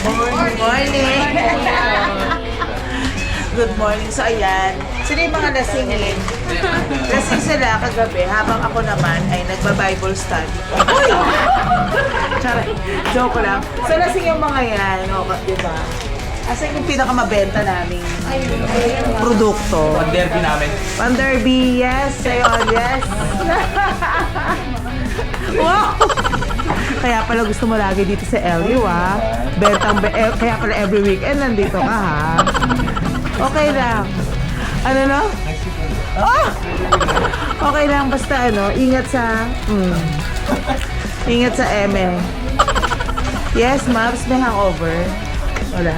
Good morning! Good morning. So, ayan. Sila yung mga lasingin. Lasing sila kagabi habang ako naman ay nagba-Bible study. Uy! Charay. Joke lang. So, lasing yung mga yan. O, diba? Asan yung pinakamabenta naming produkto? Pan-derby namin. Pan-derby, yes. Sayon, yes. Wow! Kaya pala gusto mo lagi dito sa LU, ha? Kaya pala every weekend nandito ka, ha? Okay lang. Ano no? Oh! Okay lang, basta ano, ingat sa... Ingat sa eme. Yes, Mabs, may hangover. Wala.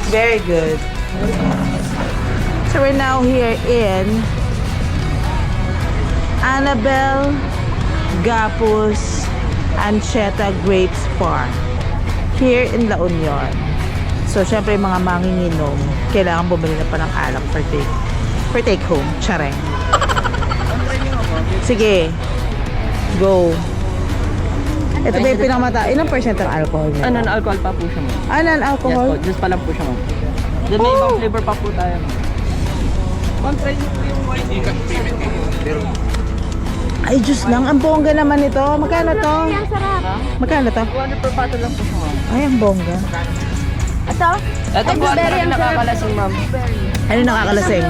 Very good. So we're now here in Annabel Gapus Ancheta Grapes Farm here in La Union. So, syempre mga manginginom, kailangan bumili na pa ng alak for take home. Chareng. Sige. Go. Ito ba yung pinakamata? Ilang percent ang alcohol niya? Non-alcohol pa po siya, ma'am. Non-alcohol? Yes po, juice pa lang po siya, ma'am. Then may ibang flavor pa po tayo, ma'am. Ma'am, try niyo po yung wine. Ay, juice lang. Ang bongga naman ito. Magkano to? Magkano to? 200 per bottle lang po siya, ma'am. Ay, ang bongga. Ito? Ito po, ano rin nakakalasing, ma'am. Ano nakakalasing?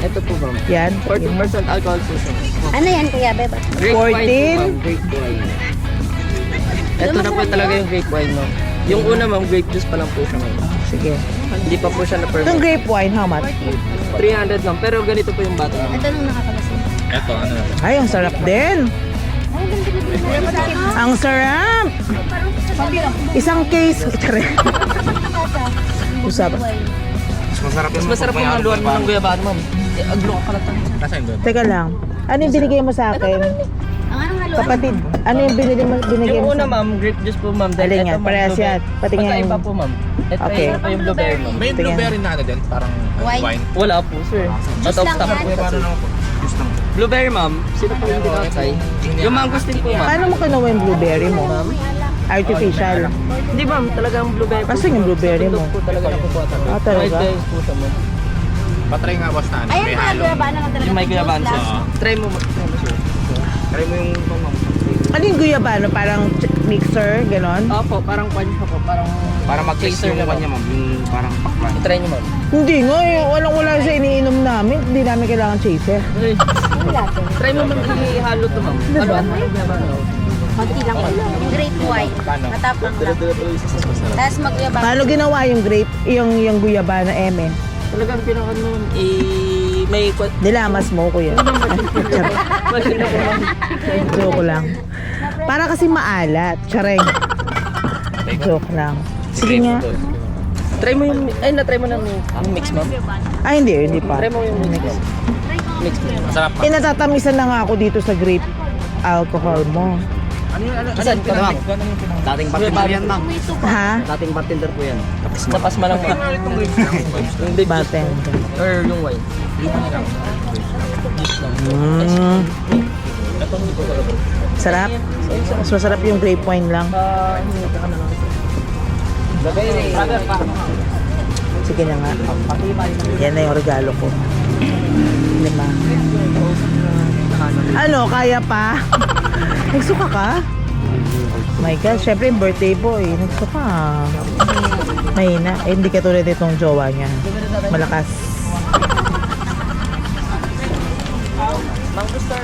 Ito po, ma'am. Yan. 14% alcohol po siya. Ano yan, Kuya Beba? Grape wine 14? po, ma'am. Grape wine. Ito na po talaga yung grape wine, ma'am. Yung una, ma'am, grape juice pa lang po siya, ma'am. Sige. Hindi pa po siya Itong na-permit. grape wine, how much? 300 lang, pero ganito po yung bottle, ma'am. Ito nung nakakalasing. Ito, ano na. Ay, ang sarap din. Ang sarap! Isang case. Usap. Mas masarap Mas masarap po mga luwan mo ng guyabano, ma'am. Aglo ka pala tayo. Kasi doon. Teka lang. Ano yung binigay mo sa akin? Ang anong haluan? Kapatid, ano yung binigay Yung mo una, sa ma'am, grape juice po, ma'am. Then Alin ito, yan? ma'am, Parehas blueberry. yan. Pati nga Magkaiba yung- po, ma'am. Ito Okay. yung blueberry, ma'am. May blueberry na ano din, parang Wine. wine. Wala po, sir. Out of lang stock yan. po. Kuya, paano naman po? Juice lang. Blueberry, ma'am. Sino po yung pinakatay? Yung mangosteen po, ma'am. Paano mo kinuha yung blueberry mo? Artificial. Hindi, ma'am. Talagang blueberry po. Kasi yung blueberry mo. Sa po talaga nakukuha talaga. Ah, talaga? May days po siya, ma'am. Patry nga boss na ano, Ayan, may Kuya halo. Beba, ano talaga? Yung may guyabano, sir. Oo. Try mo, sir. Try mo yung ma'am. Ano yung guyabano? Parang mixer, ganon? Opo, parang kwan siya po. Parang Para mag-taste chaser yung na, kanya, ma'am. Yung parang pakwan. I-try niyo, ma'am. Hindi nga, walang-wala sa iniinom namin. Hindi namin kailangan chaser. Try mo, ma'am. Ihalo to, ma'am. Ano? Ano guyabano? Konti lang po. Yung grape wine. Paano? Matapang lang. Tapos magyabang. Paano ginawa yung grape, yung guyabano, eme? Talagang pinaka nun, may Nilamas mo, kuya. Mali na po, ma'am. Joke lang. Para kasi maalat. Chareng. Joke lang. Sige nga. Try mo yung, na-try mo na yung mix, ma'am. Ay, hindi pa. Try mo yung mix. Mix mo. Masarap pa. Natatamisan na nga ako dito sa grape alcohol mo. Saan ka, ma'am? Dating bartender yan, ma'am. Ha? Dating bartender po yan. Tapos malang pa. Yung big Baten. or yung wine. Sarap. Mas masarap yung grape wine lang. Brother pa. Sige na nga. Yan na yung regalo ko. Lima. Ano, kaya pa? Nagsuka ka? My God, syempre yung birthday boy. Nagsuka. Mahina. Eh, hindi katulad itong jowa niya. Malakas. Mango star.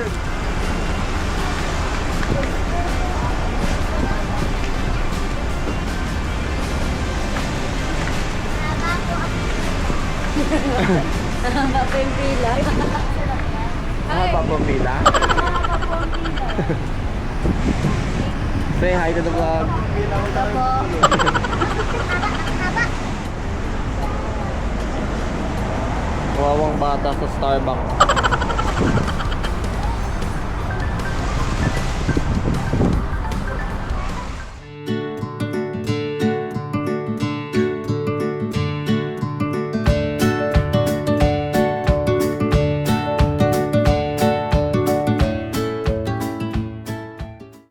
Pampila. Say hi to the vlog. Kawawang bata sa Starbucks.